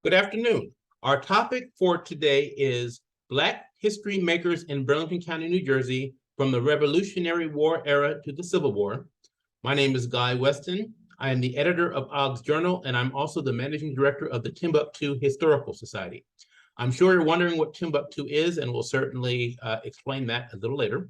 Good afternoon. Our topic for today is Black History Makers in Burlington County, New Jersey, from the Revolutionary War era to the Civil War. My name is Guy Weston. I am the editor of Og's Journal, and I'm also the managing director of the Timbuktu Historical Society. I'm sure you're wondering what Timbuktu is, and we'll certainly explain that a little later.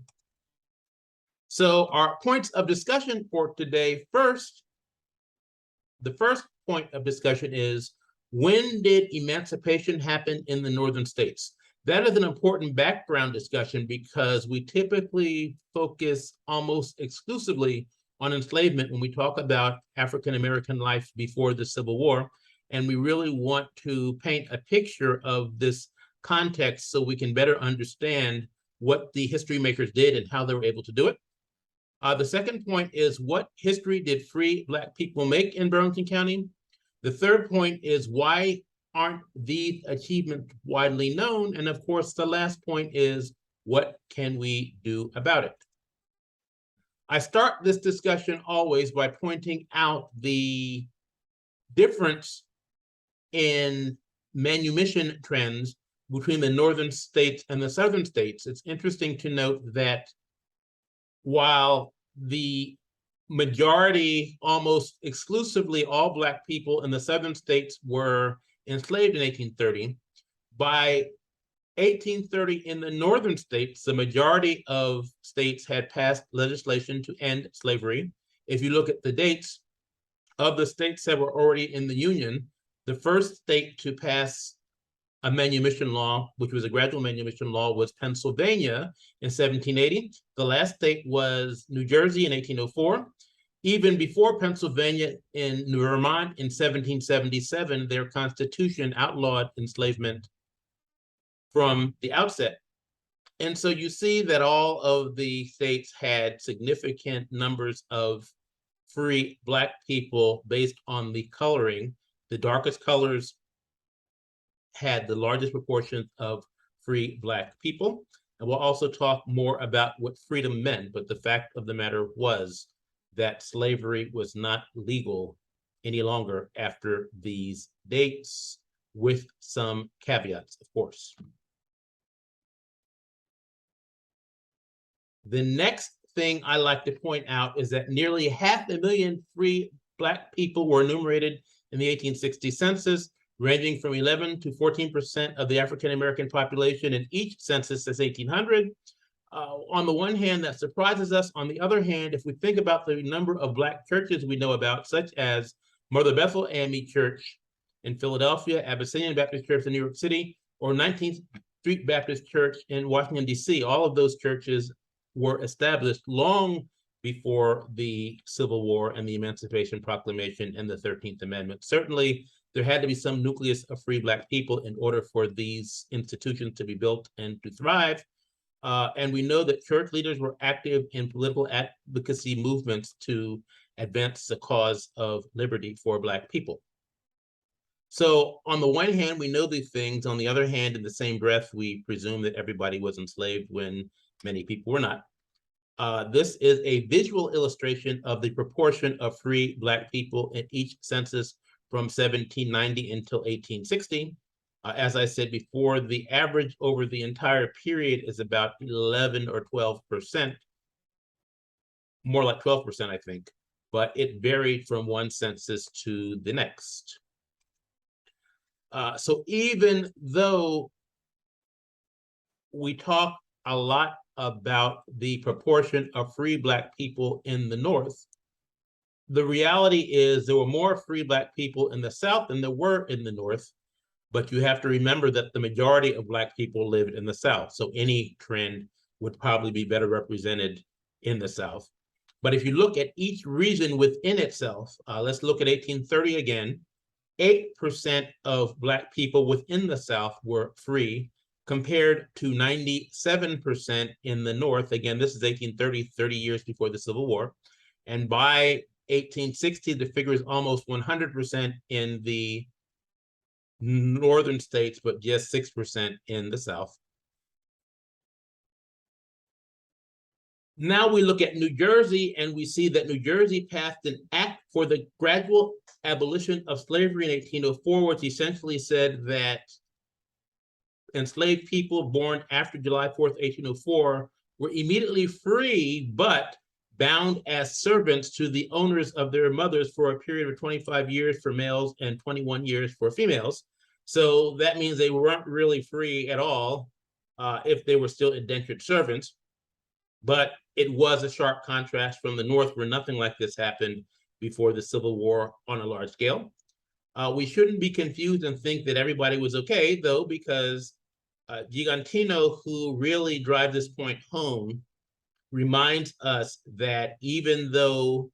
So our points of discussion for today, the first point of discussion is, when did emancipation happen in the northern states? That is an important background discussion because we typically focus almost exclusively on enslavement when we talk about African-American life before the Civil War. And we really want to paint a picture of this context so we can better understand what the history makers did and how they were able to do it. The second point is, what history did free Black people make in Burlington County? The third point is, why aren't these achievements widely known? And of course, the last point is, what can we do about it? I start this discussion always by pointing out the difference in manumission trends between the northern states and the southern states. It's interesting to note that while the majority, almost exclusively all Black people in the southern states were enslaved in 1830, by 1830 in the northern states, the majority of states had passed legislation to end slavery. If you look at the dates of the states that were already in the Union, the first state to pass a manumission law, which was a gradual manumission law, was Pennsylvania in 1780. The last state was New Jersey in 1804. Even before Pennsylvania, in Vermont in 1777, their constitution outlawed enslavement from the outset. And so you see that all of the states had significant numbers of free Black people based on the coloring. The darkest colors had the largest proportion of free Black people. And we'll also talk more about what freedom meant, but the fact of the matter was that slavery was not legal any longer after these dates, with some caveats, of course. The next thing I like to point out is that nearly 500,000 free Black people were enumerated in the 1860 census, ranging from 11 to 14% of the African-American population in each census since 1800. On the one hand, that surprises us. On the other hand, if we think about the number of Black churches we know about, such as Mother Bethel AME Church in Philadelphia, Abyssinian Baptist Church in New York City, or 19th Street Baptist Church in Washington, D.C., all of those churches were established long before the Civil War and the Emancipation Proclamation and the 13th Amendment. Certainly, there had to be some nucleus of free Black people in order for these institutions to be built and to thrive. And we know that church leaders were active in political advocacy movements to advance the cause of liberty for Black people. So on the one hand, we know these things. On the other hand, in the same breath, we presume that everybody was enslaved when many people were not. This is a visual illustration of the proportion of free Black people in each census from 1790 until 1860. As I said before, the average over the entire period is about 11 or 12%, more like 12%, I think, but it varied from one census to the next. So even though we talk a lot about the proportion of free Black people in the North, the reality is there were more free Black people in the South than there were in the North. But you have to remember that the majority of Black people lived in the South. So any trend would probably be better represented in the South. But if you look at each region within itself, let's look at 1830 again. 8% of Black people within the South were free, compared to 97% in the North. Again, this is 1830, 30 years before the Civil War. And by 1860, the figure is almost 100% in the northern states, but just 6% in the South. Now we look at New Jersey, and we see that New Jersey passed an act for the gradual abolition of slavery in 1804, which essentially said that enslaved people born after July 4th, 1804 were immediately free, but bound as servants to the owners of their mothers for a period of 25 years for males and 21 years for females. So that means they weren't really free at all if they were still indentured servants. But it was a sharp contrast from the North, where nothing like this happened before the Civil War on a large scale. We shouldn't be confused and think that everybody was okay, though, because Gigantino, who really drives this point home, reminds us that even though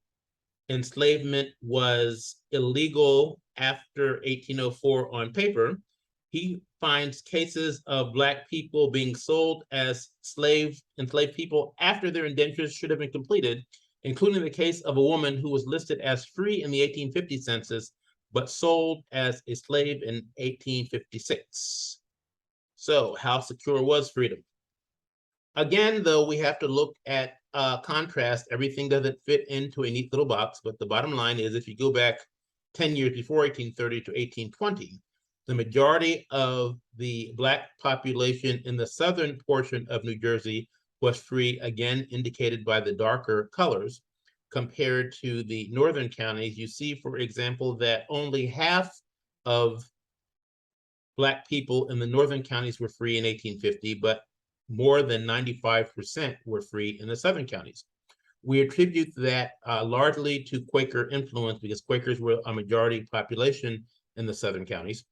enslavement was illegal after 1804 on paper, he finds cases of Black people being sold as enslaved people after their indentures should have been completed, including the case of a woman who was listed as free in the 1850 census, but sold as a slave in 1856. So how secure was freedom? Again, though, we have to look at contrast. Everything doesn't fit into a neat little box, but the bottom line is if you go back 10 years before 1830 to 1820, the majority of the Black population in the southern portion of New Jersey was free, again indicated by the darker colors. Compared to the northern counties, you see, for example, that only half of Black people in the northern counties were free in 1850, but more than 95% were free in the southern counties. We attribute that largely to Quaker influence, because Quakers were a majority population in the southern counties.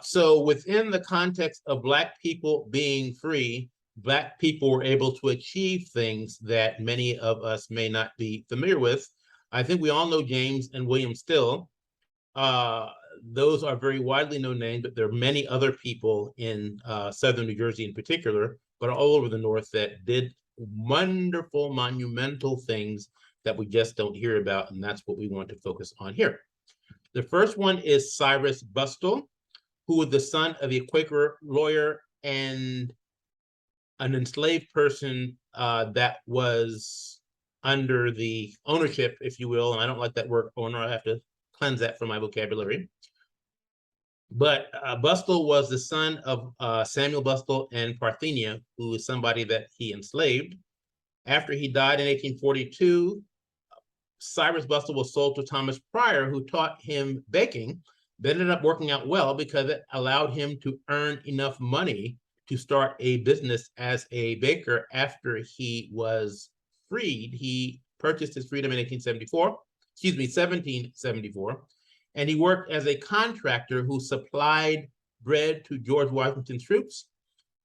So within the context of Black people being free, Black people were able to achieve things that many of us may not be familiar with. I think we all know James and William Still. Those are very widely known names, but there are many other people in southern New Jersey in particular, but all over the North, that did wonderful, monumental things that we just don't hear about, and that's what we want to focus on here. The first one is Cyrus Bustle, who was the son of a Quaker lawyer and an enslaved person that was under the ownership, if you will, and I don't like that word owner, I have to cleanse that from my vocabulary. But Bustle was the son of Samuel Bustle and Parthenia, who is somebody that he enslaved. After he died in 1842, Cyrus Bustle was sold to Thomas Pryor, who taught him baking. That ended up working out well because it allowed him to earn enough money to start a business as a baker after he was freed. He purchased his freedom in 1774, and he worked as a contractor who supplied bread to George Washington's troops.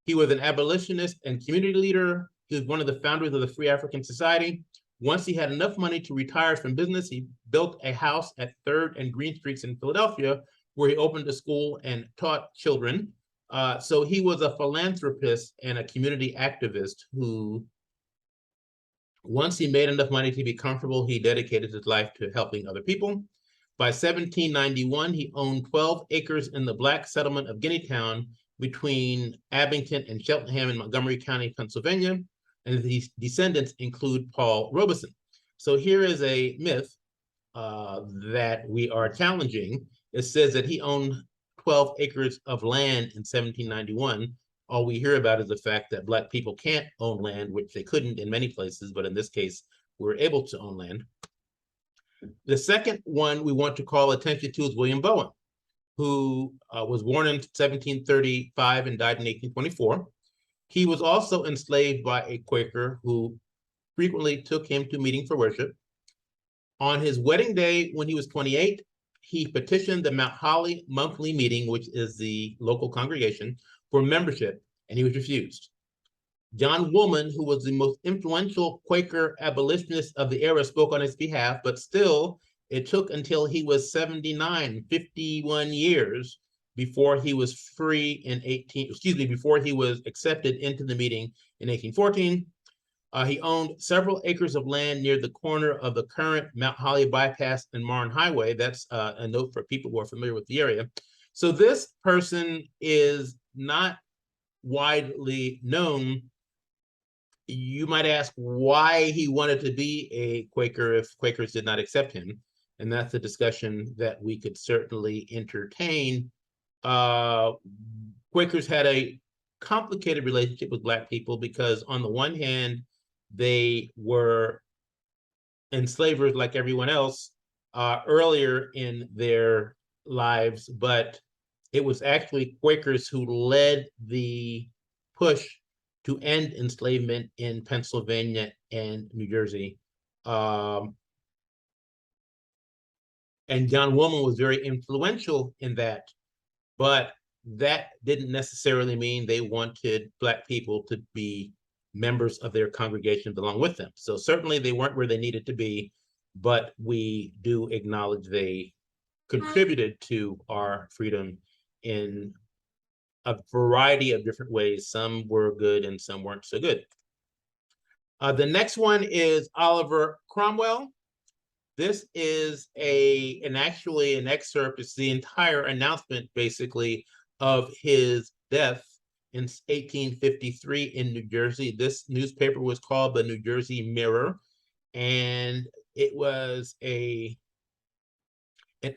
He was an abolitionist and community leader. He was one of the founders of the Free African Society. Once he had enough money to retire from business, he built a house at 3rd and Green Streets in Philadelphia, where he opened a school and taught children. So he was a philanthropist and a community activist who, once he made enough money to be comfortable, he dedicated his life to helping other people. By 1791, he owned 12 acres in the Black settlement of Guineatown between Abington and Cheltenham in Montgomery County, Pennsylvania, and his descendants include Paul Robeson. So here is a myth that we are challenging. It says that he owned 12 acres of land in 1791. All we hear about is the fact that Black people can't own land, which they couldn't in many places, but in this case, we were able to own land. The second one we want to call attention to is William Bowen, who was born in 1735 and died in 1824. He was also enslaved by a Quaker who frequently took him to meeting for worship. On his wedding day, when he was 28, he petitioned the Mount Holly monthly meeting, which is the local congregation, for membership, and he was refused. John Woolman, who was the most influential Quaker abolitionist of the era, spoke on his behalf, but still, it took until he was 79, 51 years, before he was before he was accepted into the meeting in 1814. He owned several acres of land near the corner of the current Mount Holly bypass and Marne Highway. That's a note for people who are familiar with the area. So this person is not widely known. You might ask why he wanted to be a Quaker if Quakers did not accept him. and that's a discussion that we could certainly entertain. Quakers had a complicated relationship with Black people because on the one hand, they were enslavers like everyone else earlier in their lives, but it was actually Quakers who led the push to end enslavement in Pennsylvania and New Jersey. And John Woolman was very influential in that, but that didn't necessarily mean they wanted Black people to be members of their congregations along with them. So certainly they weren't where they needed to be, but we do acknowledge they contributed to our freedom in a variety of different ways. Some were good and some weren't so good. The next one is Oliver Cromwell. This is actually an excerpt. It's the entire announcement, basically, of his death in 1853 in New Jersey. This newspaper was called the New Jersey Mirror, and it was an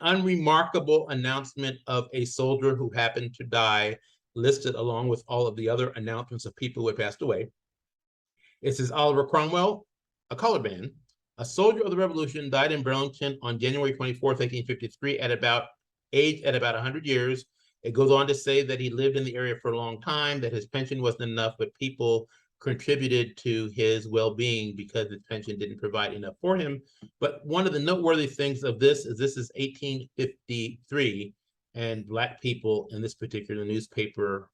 unremarkable announcement of a soldier who happened to die, listed along with all of the other announcements of people who had passed away. It says Oliver Cromwell, a colored man, a soldier of the Revolution, died in Burlington on January 24th, 1853, aged at about 100 years. It goes on to say that he lived in the area for a long time, that his pension wasn't enough, but people contributed to his well-being because his pension didn't provide enough for him. But one of the noteworthy things of this is 1853, and Black people in this particular newspaper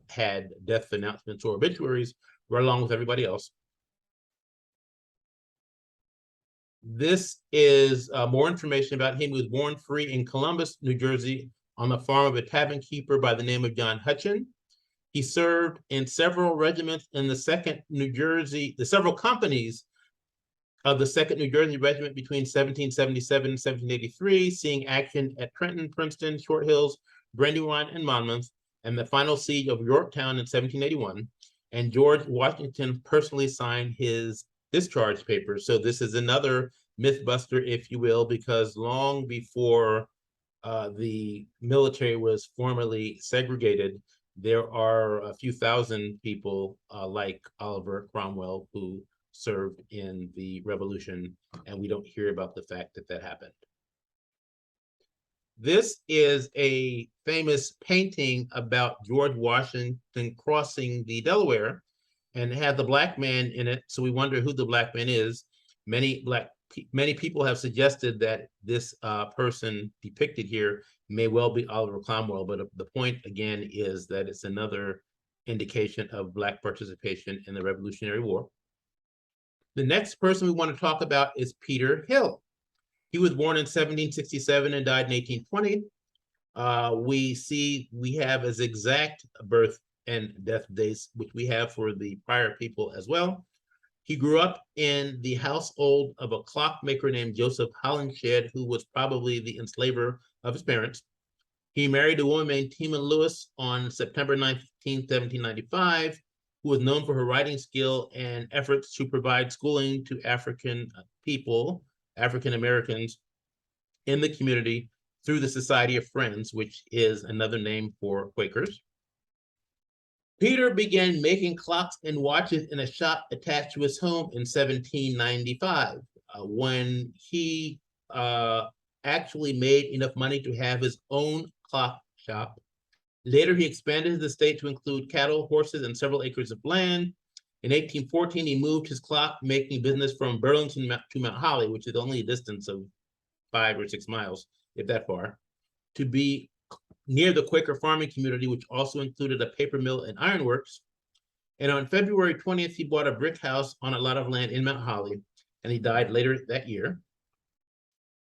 had death announcements or obituaries right along with everybody else. This is more information about him. He was born free in Columbus, New Jersey, on the farm of a tavern keeper by the name of John Hutchin. He served in several regiments in the several companies of the 2nd New Jersey Regiment between 1777 and 1783, seeing action at Trenton, Princeton, Short Hills, Brandywine, and Monmouth, and the final siege of Yorktown in 1781. And George Washington personally signed his discharge papers. So this is another mythbuster, if you will, because long before the military was formally segregated, there are a few thousand people like Oliver Cromwell who served in the Revolution, and we don't hear about the fact that that happened. This is a famous painting about George Washington crossing the Delaware, and it had the Black man in it, so we wonder who the Black man is. Many people have suggested that this person depicted here may well be Oliver Cromwell, but the point again is that it's another indication of Black participation in the Revolutionary War. The next person we want to talk about is Peter Hill. He was born in 1767 and died in 1820. We have his exact birth and death dates, which we have for the prior people as well. He grew up in the household of a clockmaker named Joseph Holinshed, who was probably the enslaver of his parents. He married a woman named Tima Lewis on September 19, 1795, who was known for her writing skill and efforts to provide schooling to African Americans in the community through the Society of Friends, which is another name for Quakers. Peter began making clocks and watches in a shop attached to his home in 1795, when he actually made enough money to have his own clock shop. Later, he expanded his estate to include cattle, horses, and several acres of land. In 1814, he moved his clock-making business from Burlington to Mount Holly, which is only a distance of 5 or 6 miles, if that far, to be near the Quaker farming community, which also included a paper mill and ironworks. And on February 20th, he bought a brick house on a lot of land in Mount Holly, and he died later that year.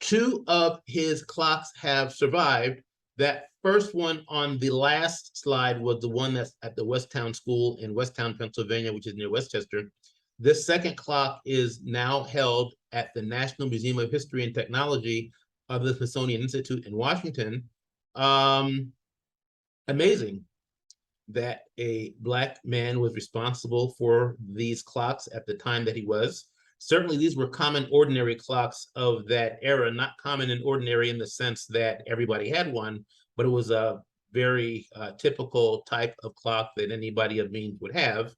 2 of his clocks have survived. That first one on the last slide was the one that's at the Westtown School in Westtown, Pennsylvania, which is near Westchester. This second clock is now held at the National Museum of History and Technology of the Smithsonian Institute in Washington. Amazing that a Black man was responsible for these clocks at the time that he was. Certainly, these were common ordinary clocks of that era, not common and ordinary in the sense that everybody had one, but it was a very typical type of clock that anybody of means would have.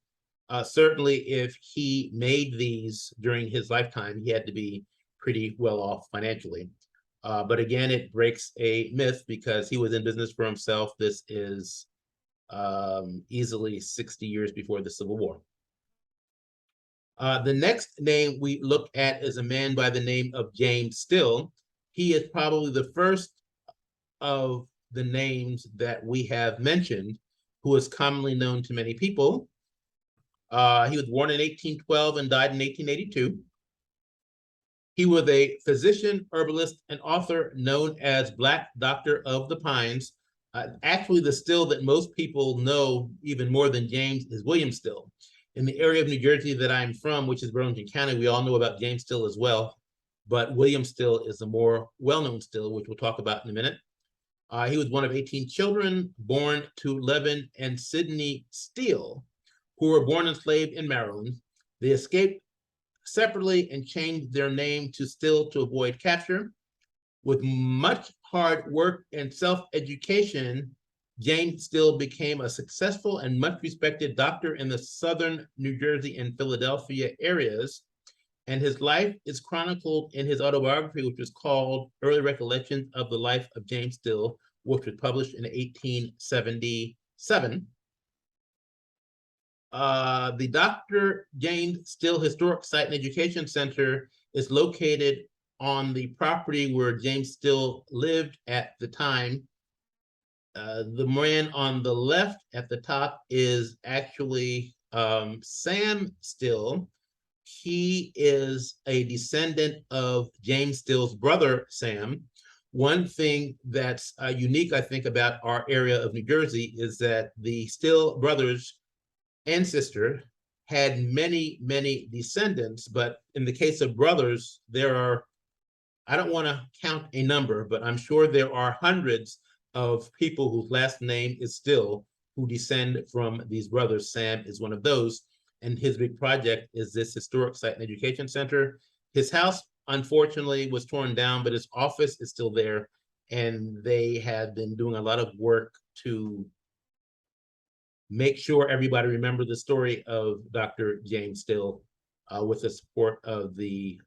Certainly, if he made these during his lifetime, he had to be pretty well off financially. But again, it breaks a myth because he was in business for himself. This is easily 60 years before the Civil War. The next name we look at is a man by the name of James Still. He is probably the first of the names that we have mentioned who is commonly known to many people. He was born in 1812 and died in 1882. He was a physician, herbalist, and author known as Black Doctor of the Pines. Actually, the Still that most people know even more than James is William Still. In the area of New Jersey that I'm from, which is Burlington County, we all know about James Still as well, but William Still is the more well-known Still, which we'll talk about in a minute. He was one of 18 children born to Levin and Sidney Steele, who were born enslaved in Maryland. They escaped separately and changed their name to Still to avoid capture. With much hard work and self-education, James Still became a successful and much respected doctor in the southern New Jersey and Philadelphia areas. And his life is chronicled in his autobiography, which was called Early Recollections of the Life of James Still, which was published in 1877. The Dr. James Still Historic Site and Education Center is located on the property where James Still lived at the time. The man on the left at the top is actually Sam Still. He is a descendant of James Still's brother, Sam. One thing that's unique, I think, about our area of New Jersey is that the Still brothers and sister had many, many descendants, but in the case of brothers, there are, I don't want to count a number, but I'm sure there are hundreds of people whose last name is Still who descend from these brothers. Sam is one of those, and his big project is this Historic Site and Education Center. His house, unfortunately, was torn down, but his office is still there, and they have been doing a lot of work to make sure everybody remember the story of Dr. James Still with the support of the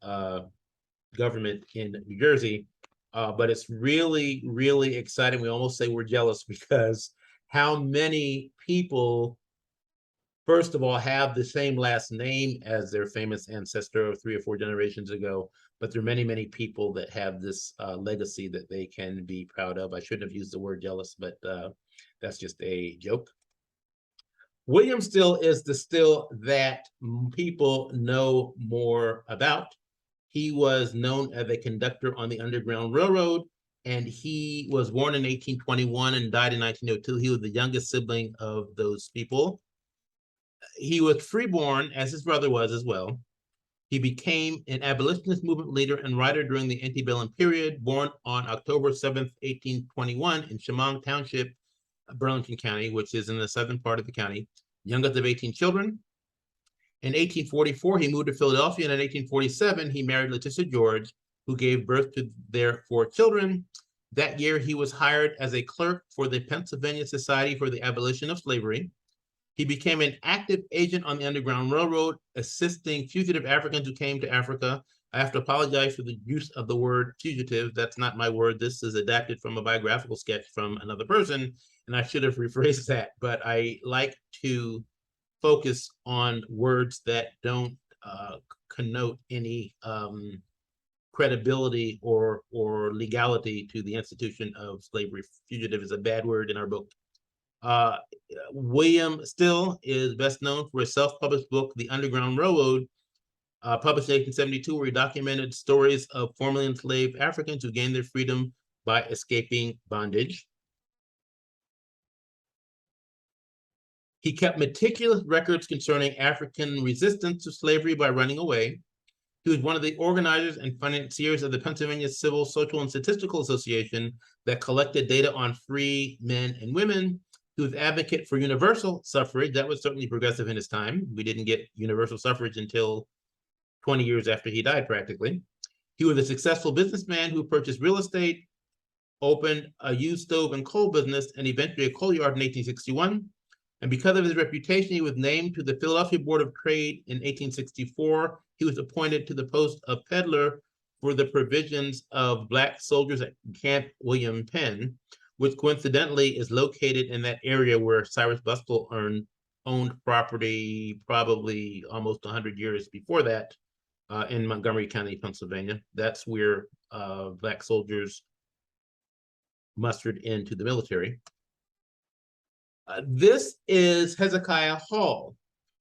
government in New Jersey. But it's really, really exciting. We almost say we're jealous because how many people, first of all, have the same last name as their famous ancestor of 3 or 4 generations ago, but there are many, many people that have this legacy that they can be proud of. I shouldn't have used the word jealous, but that's just a joke. William Still is the Still that people know more about. He was known as a conductor on the Underground Railroad, and he was born in 1821 and died in 1902. He was the youngest sibling of those people. He was freeborn, as his brother was as well. He became an abolitionist movement leader and writer during the antebellum period, born on October 7th, 1821 in Chemung Township, Burlington County, which is in the southern part of the county, youngest of 18 children. In 1844, he moved to Philadelphia, and in 1847, he married Letitia George, who gave birth to their 4 children. That year, he was hired as a clerk for the Pennsylvania Society for the Abolition of Slavery. He became an active agent on the Underground Railroad, assisting fugitive Africans who came to Africa. I have to apologize for the use of the word fugitive. That's not my word. This is adapted from a biographical sketch from another person, and I should have rephrased that, but I like to focus on words that don't connote any credibility or legality to the institution of slavery. Fugitive is a bad word in our book. William Still is best known for his self-published book, The Underground Railroad, published in 1872, where he documented stories of formerly enslaved Africans who gained their freedom by escaping bondage. He kept meticulous records concerning African resistance to slavery by running away. He was one of the organizers and financiers of the Pennsylvania Civil, Social, and Statistical Association that collected data on free men and women. He was an advocate for universal suffrage. That was certainly progressive in his time. We didn't get universal suffrage until 20 years after he died, practically. He was a successful businessman who purchased real estate, opened a used stove and coal business, and eventually a coal yard in 1861. And because of his reputation, he was named to the Philadelphia Board of Trade in 1864. He was appointed to the post of peddler for the provisions of Black soldiers at Camp William Penn, which coincidentally is located in that area where Cyrus Buskell owned property probably almost 100 years before that in Montgomery County, Pennsylvania. That's where Black soldiers mustered into the military. This is Hezekiah Hall.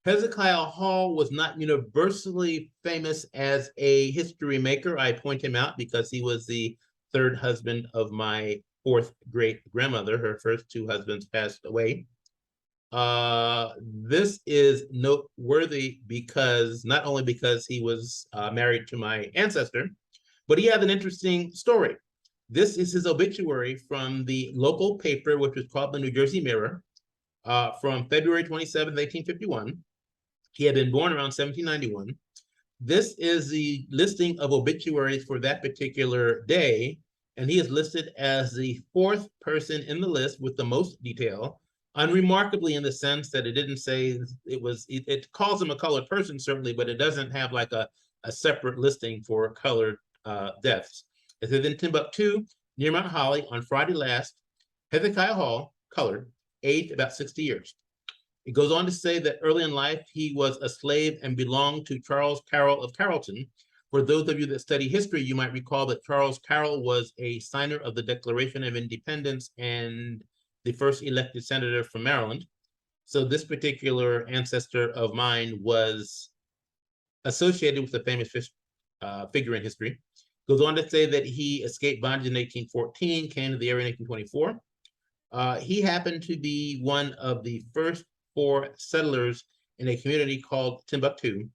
Hezekiah Hall was not universally famous as a history maker. I point him out because he was the third husband of my fourth great grandmother. Her first two husbands passed away. This is noteworthy because not only because he was married to my ancestor, but he had an interesting story. This is his obituary from the local paper, which was called the New Jersey Mirror, from February 27, 1851. He had been born around 1791. This is the listing of obituaries for that particular day, and he is listed as the fourth person in the list with the most detail, unremarkably in the sense that it didn't say it calls him a colored person, certainly, but it doesn't have like a separate listing for colored deaths. It says in Timbuktu, near Mount Holly, on Friday last, Hezekiah Hall, colored, aged about 60 years. It goes on to say that early in life, he was a slave and belonged to Charles Carroll of Carrollton. For those of you that study history, you might recall that Charles Carroll was a signer of the Declaration of Independence and the first elected senator from Maryland. So this particular ancestor of mine was associated with a famous figure in history. Goes on to say that he escaped bondage in 1814, came to the area in 1824. He happened to be one of the first 4 settlers in a community called Timbuktu,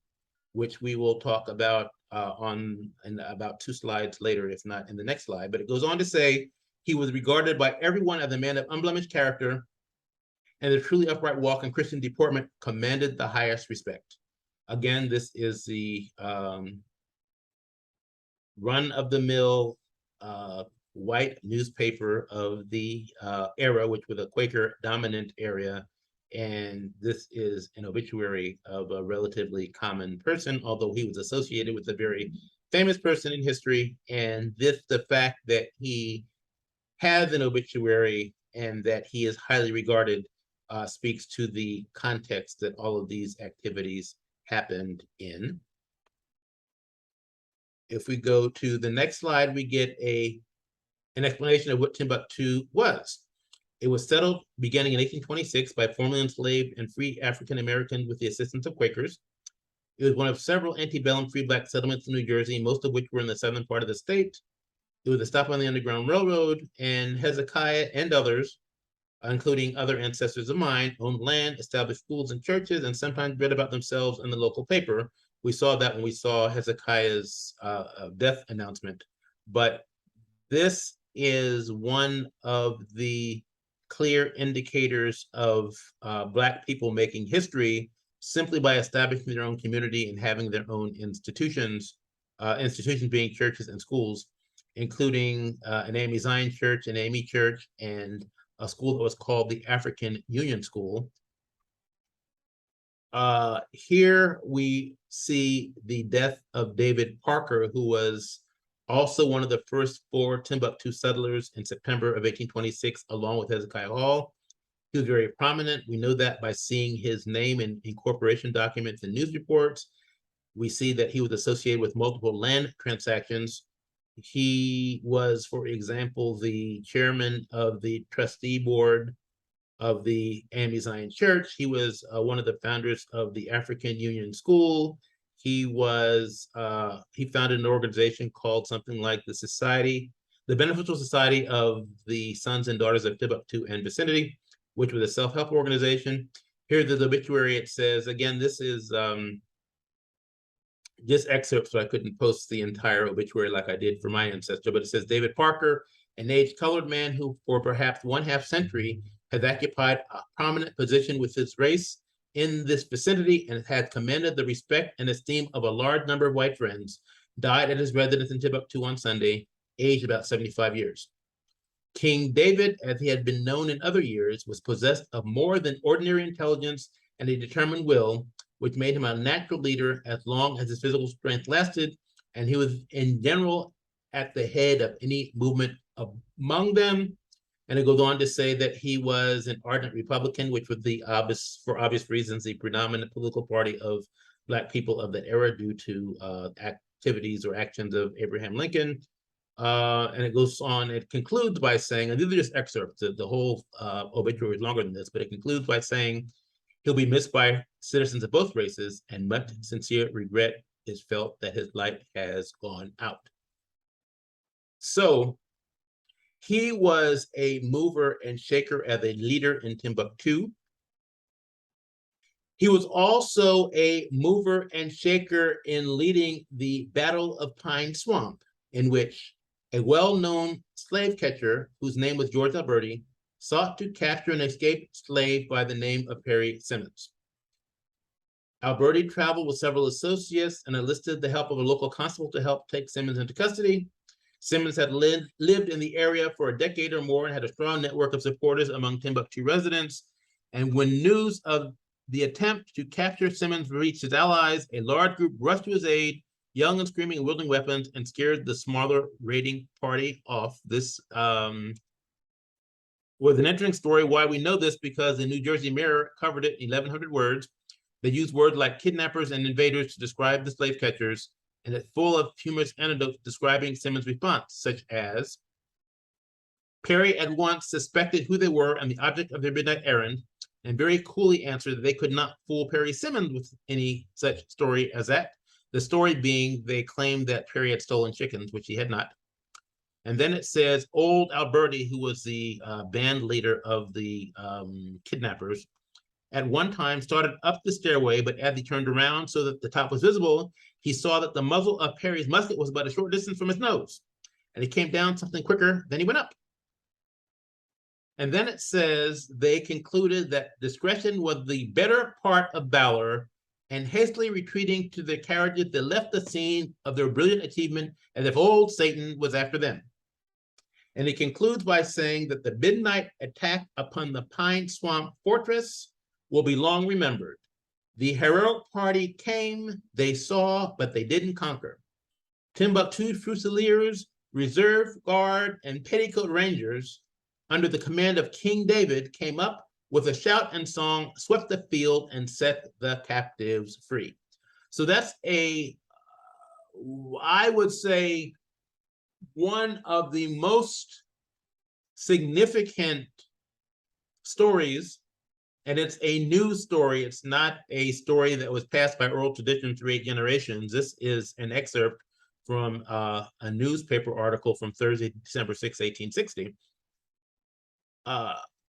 which we will talk about in about 2 slides later, if not in the next slide. But it goes on to say he was regarded by everyone as a man of unblemished character, and the truly upright walk and Christian deportment commanded the highest respect. Again, this is the run-of-the-mill white newspaper of the era, which was a Quaker dominant area. And this is an obituary of a relatively common person, although he was associated with a very famous person in history. And the fact that he has an obituary and that he is highly regarded speaks to the context that all of these activities happened in. If we go to the next slide, we get an explanation of what Timbuktu was. It was settled beginning in 1826 by formerly enslaved and free African Americans with the assistance of Quakers. It was one of several antebellum free Black settlements in New Jersey, most of which were in the southern part of the state. It was a stop on the Underground Railroad, and Hezekiah and others, including other ancestors of mine, owned land, established schools and churches, and sometimes read about themselves in the local paper. We saw that when we saw Hezekiah's death announcement. But this is one of the clear indicators of Black people making history simply by establishing their own community and having their own institutions, institutions being churches and schools, including an AME Zion Church, an AME Church, and a school that was called the African Union School. Here we see the death of David Parker, who was also one of the first 4 Timbuktu settlers in September of 1826, along with Hezekiah Hall. He was very prominent. We know that by seeing his name in incorporation documents and news reports. We see that he was associated with multiple land transactions. He was, for example, the chairman of the trustee board of the AME Zion Church. He was one of the founders of the African Union School. He founded an organization called something like the Beneficial Society of the Sons and Daughters of Timbuktu and Vicinity, which was a self-help organization. Here, the obituary, it says, again, this is just excerpts, so I couldn't post the entire obituary like I did for my ancestor, but it says, David Parker, an aged colored man who for perhaps 1/2 century has occupied a prominent position with his race in this vicinity and had commanded the respect and esteem of a large number of white friends, died at his residence in Timbuktu on Sunday, aged about 75 years. King David, as he had been known in other years, was possessed of more than ordinary intelligence and a determined will, which made him a natural leader as long as his physical strength lasted, and he was in general at the head of any movement among them. And it goes on to say that he was an ardent Republican, which was for obvious reasons, the predominant political party of Black people of that era due to activities or actions of Abraham Lincoln. And it goes on, it concludes by saying, and these are just excerpts, the whole obituary is longer than this, but it concludes by saying, he'll be missed by citizens of both races, and much sincere regret is felt that his light has gone out. So he was a mover and shaker as a leader in Timbuktu. He was also a mover and shaker in leading the Battle of Pine Swamp, in which a well-known slave catcher, whose name was George Alberti, sought to capture an escaped slave by the name of Perry Simmons. Alberti traveled with several associates and enlisted the help of a local constable to help take Simmons into custody. Simmons had lived in the area for a decade or more and had a strong network of supporters among Timbuktu residents. And when news of the attempt to capture Simmons reached his allies, a large group rushed to his aid, young and screaming and wielding weapons, and scared the smaller raiding party off. This was an interesting story. Why we know this, because the New Jersey Mirror covered it in 1,100 words. They used words like kidnappers and invaders to describe the slave catchers, and it's full of humorous anecdotes describing Simmons' response, such as, Perry at once suspected who they were and the object of their midnight errand, and very coolly answered that they could not fool Perry Simmons with any such story as that. The story being they claimed that Perry had stolen chickens, which he had not. And then it says, old Alberti, who was the band leader of the kidnappers, at one time started up the stairway, but as he turned around so that the top was visible, he saw that the muzzle of Perry's musket was about a short distance from his nose. And he came down something quicker than he went up. And then it says they concluded that discretion was the better part of valor, and hastily retreating to their carriages, they left the scene of their brilliant achievement as if old Satan was after them. And he concludes by saying that the midnight attack upon the Pine Swamp Fortress will be long remembered. The heroic party came, they saw, but they didn't conquer. Timbuktu Fusiliers, Reserve Guard, and Petticoat Rangers, under the command of King David, came up with a shout and song, swept the field, and set the captives free. So that's I would say, one of the most significant stories. And it's a news story. It's not a story that was passed by oral tradition through 8 generations. This is an excerpt from a newspaper article from Thursday, December 6, 1860.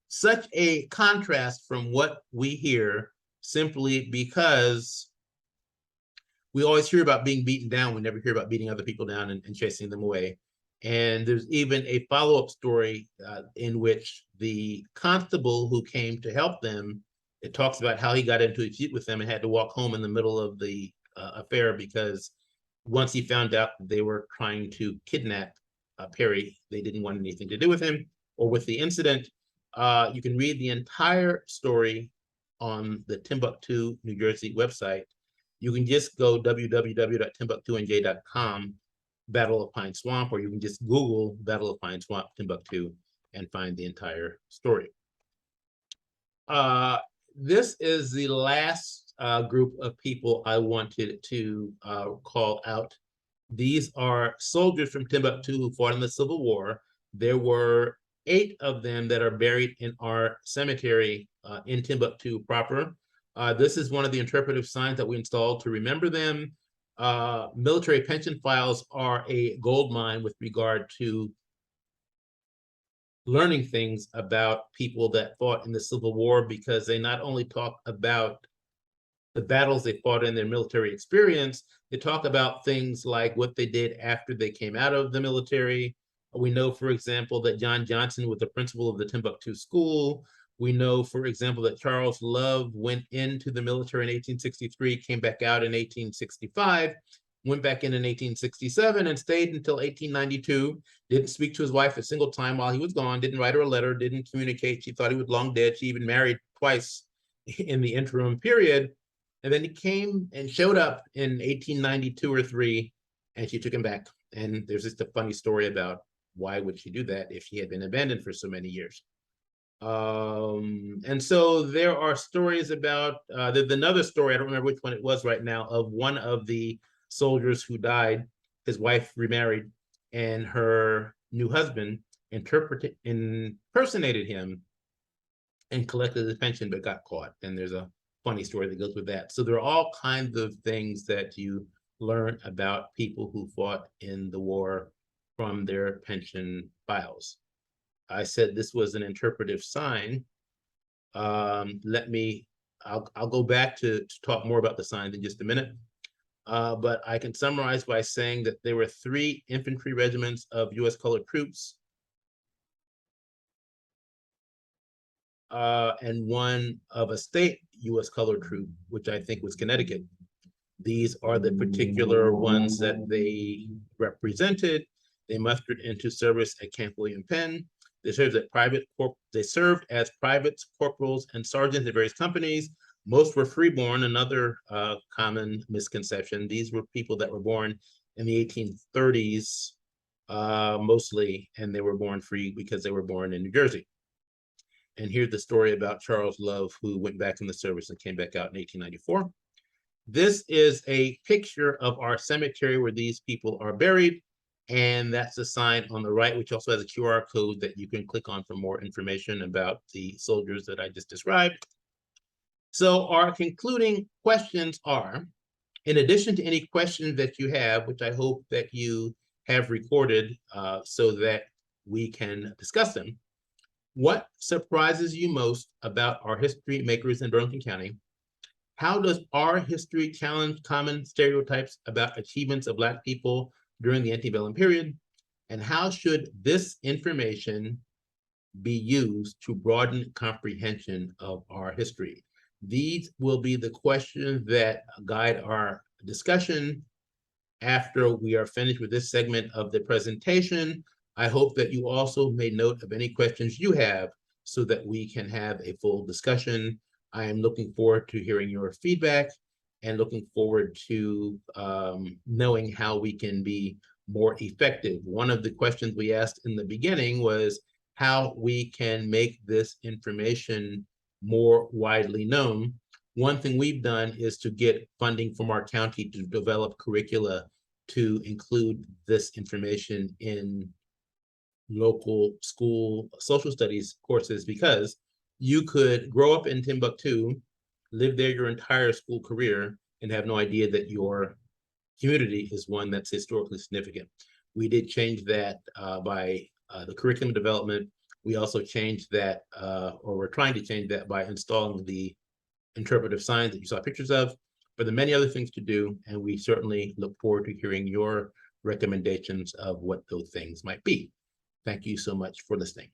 Such a contrast from what we hear, simply because we always hear about being beaten down. We never hear about beating other people down and chasing them away. And there's even a follow-up story in which the constable who came to help them, it talks about how he got into a feud with them and had to walk home in the middle of the affair, because once he found out that they were trying to kidnap Perry, they didn't want anything to do with him or with the incident. You can read the entire story on the Timbuktu, New Jersey website. You can just go www.timbuktunj.com, Battle of Pine Swamp, or you can just Google Battle of Pine Swamp, Timbuktu, and find the entire story. This is the last group of people I wanted to call out. These are soldiers from Timbuktu who fought in the Civil War. There were 8 of them that are buried in our cemetery in Timbuktu proper. This is one of the interpretive signs that we installed to remember them. Military pension files are a gold mine with regard to learning things about people that fought in the Civil War, because they not only talk about the battles they fought in their military experience, they talk about things like what they did after they came out of the military. We know, for example, that John Johnson was the principal of the Timbuktu School. We know, for example, that Charles Love went into the military in 1863, came back out in 1865, went back in 1867, and stayed until 1892. Didn't speak to his wife a single time while he was gone, didn't write her a letter, didn't communicate. She thought he was long dead. She even married twice in the interim period. And then he came and showed up in 1892 or 3, and she took him back. And there's just a funny story about why would she do that if he had been abandoned for so many years. And so there are stories about, there's another story, I don't remember which one it was right now, of one of the soldiers who died. His wife remarried, and her new husband impersonated him and collected his pension, but got caught. And there's a funny story that goes with that. So there are all kinds of things that you learn about people who fought in the war from their pension files. I said this was an interpretive sign. I'll go back to talk more about the signs in just a minute. But I can summarize by saying that there were 3 infantry regiments of U.S. colored troops, and one of a state U.S. colored troop, which I think was Connecticut. These are the particular ones that they represented. They mustered into service at Camp William Penn. They served as privates, corporals, and sergeants in various companies. Most were freeborn, another common misconception. These were people that were born in the 1830s, mostly, and they were born free because they were born in New Jersey. And here's the story about Charles Love, who went back in the service and came back out in 1894. This is a picture of our cemetery where these people are buried. And that's the sign on the right, which also has a QR code that you can click on for more information about the soldiers that I just described. So our concluding questions are, in addition to any questions that you have, which I hope that you have recorded so that we can discuss them, what surprises you most about our history makers in Burlington County? How does our history challenge common stereotypes about achievements of Black people during the antebellum period? And how should this information be used to broaden comprehension of our history? These will be the questions that guide our discussion after we are finished with this segment of the presentation. I hope that you also made note of any questions you have so that we can have a full discussion. I am looking forward to hearing your feedback and looking forward to knowing how we can be more effective. One of the questions we asked in the beginning was how we can make this information more widely known. One thing we've done is to get funding from our county to develop curricula to include this information in local school social studies courses, because you could grow up in Timbuktu, live there your entire school career, and have no idea that your community is one that's historically significant. We did change that by the curriculum development. We also changed that, or we're trying to change that by installing the interpretive signs that you saw pictures of. But there are many other things to do, and we certainly look forward to hearing your recommendations of what those things might be. Thank you so much for listening.